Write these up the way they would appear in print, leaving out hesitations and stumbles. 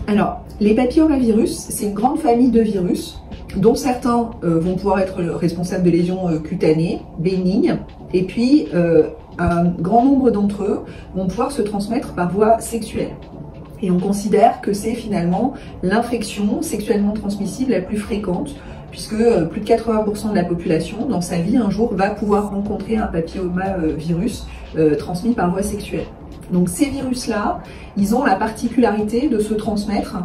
Alors, les papillomavirus, c'est une grande famille de virus dont certains vont pouvoir être responsables de lésions cutanées, bénignes, et puis un grand nombre d'entre eux vont pouvoir se transmettre par voie sexuelle. Et on considère que c'est finalement l'infection sexuellement transmissible la plus fréquente, puisque plus de 80% de la population, dans sa vie, un jour, va pouvoir rencontrer un papillomavirus transmis par voie sexuelle. Donc ces virus-là, ils ont la particularité de se transmettre,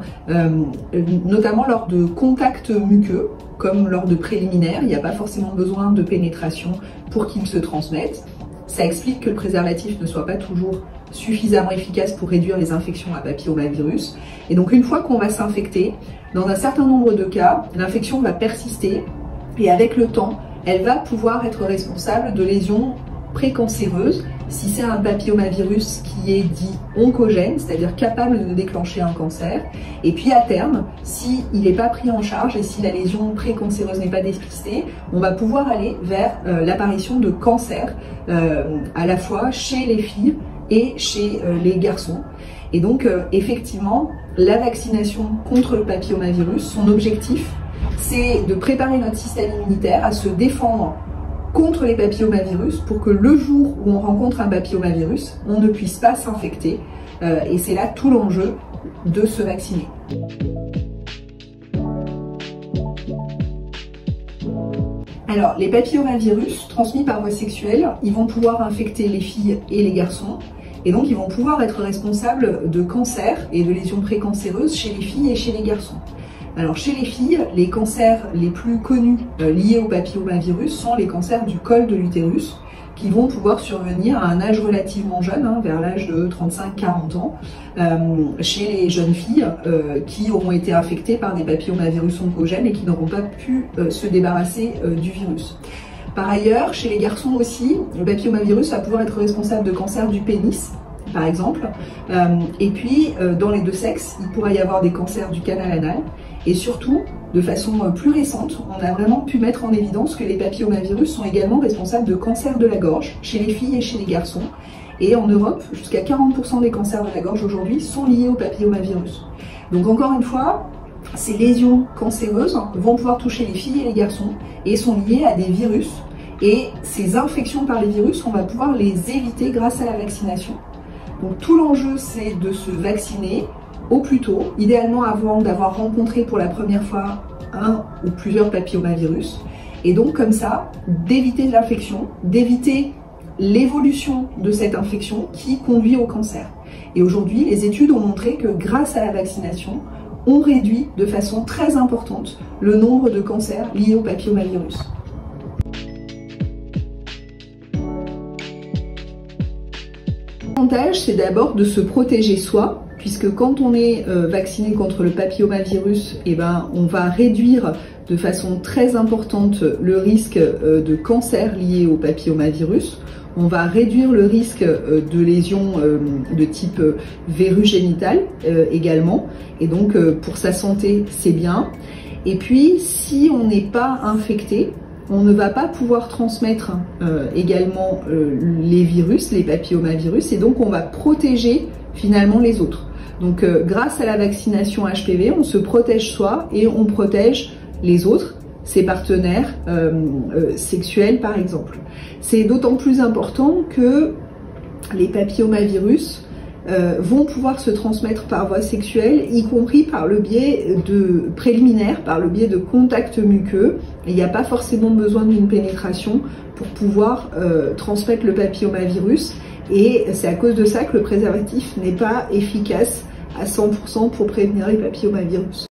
notamment lors de contacts muqueux, comme lors de préliminaires. Il n'y a pas forcément besoin de pénétration pour qu'ils se transmettent. Ça explique que le préservatif ne soit pas toujours suffisamment efficace pour réduire les infections à papillomavirus. Et donc une fois qu'on va s'infecter, dans un certain nombre de cas, l'infection va persister et avec le temps, elle va pouvoir être responsable de lésions précancéreuses si c'est un papillomavirus qui est dit oncogène, c'est-à-dire capable de déclencher un cancer. Et puis à terme, s'il n'est pas pris en charge et si la lésion précancéreuse n'est pas dépistée, on va pouvoir aller vers l'apparition de cancers à la fois chez les filles et chez les garçons. Et donc effectivement, la vaccination contre le papillomavirus, son objectif, c'est de préparer notre système immunitaire à se défendre contre les papillomavirus pour que le jour où on rencontre un papillomavirus, on ne puisse pas s'infecter. Et c'est là tout l'enjeu de se vacciner. Alors, les papillomavirus transmis par voie sexuelle, ils vont pouvoir infecter les filles et les garçons. Et donc, ils vont pouvoir être responsables de cancers et de lésions précancéreuses chez les filles et chez les garçons. Alors chez les filles, les cancers les plus connus liés au papillomavirus sont les cancers du col de l'utérus qui vont pouvoir survenir à un âge relativement jeune, vers l'âge de 35-40 ans, chez les jeunes filles qui auront été infectées par des papillomavirus oncogènes et qui n'auront pas pu se débarrasser du virus. Par ailleurs, chez les garçons aussi, le papillomavirus va pouvoir être responsable de cancer du pénis, par exemple, et puis dans les deux sexes, il pourra y avoir des cancers du canal anal. Et surtout, de façon plus récente, on a vraiment pu mettre en évidence que les papillomavirus sont également responsables de cancers de la gorge chez les filles et chez les garçons. Et en Europe, jusqu'à 40% des cancers de la gorge aujourd'hui sont liés au papillomavirus. Donc encore une fois, ces lésions cancéreuses vont pouvoir toucher les filles et les garçons et sont liées à des virus. Et ces infections par les virus, on va pouvoir les éviter grâce à la vaccination. Donc tout l'enjeu, c'est de se vacciner au plus tôt, idéalement avant d'avoir rencontré pour la première fois un ou plusieurs papillomavirus, et donc comme ça, d'éviter l'infection, d'éviter l'évolution de cette infection qui conduit au cancer. Et aujourd'hui, les études ont montré que grâce à la vaccination, on réduit de façon très importante le nombre de cancers liés au papillomavirus. L'avantage, c'est d'abord de se protéger soi, puisque quand on est vacciné contre le papillomavirus, on va réduire de façon très importante le risque de cancer lié au papillomavirus. On va réduire le risque de lésions de type verrue génitale également. Et donc pour sa santé, c'est bien. Et puis si on n'est pas infecté, on ne va pas pouvoir transmettre également les virus, les papillomavirus, et donc on va protéger finalement les autres. Donc grâce à la vaccination HPV, on se protège soi et on protège les autres, ses partenaires sexuels par exemple. C'est d'autant plus important que les papillomavirus vont pouvoir se transmettre par voie sexuelle, y compris par le biais de préliminaires, par le biais de contacts muqueux. Et il n'y a pas forcément besoin d'une pénétration pour pouvoir transmettre le papillomavirus. Et c'est à cause de ça que le préservatif n'est pas efficace à 100% pour prévenir les papillomavirus.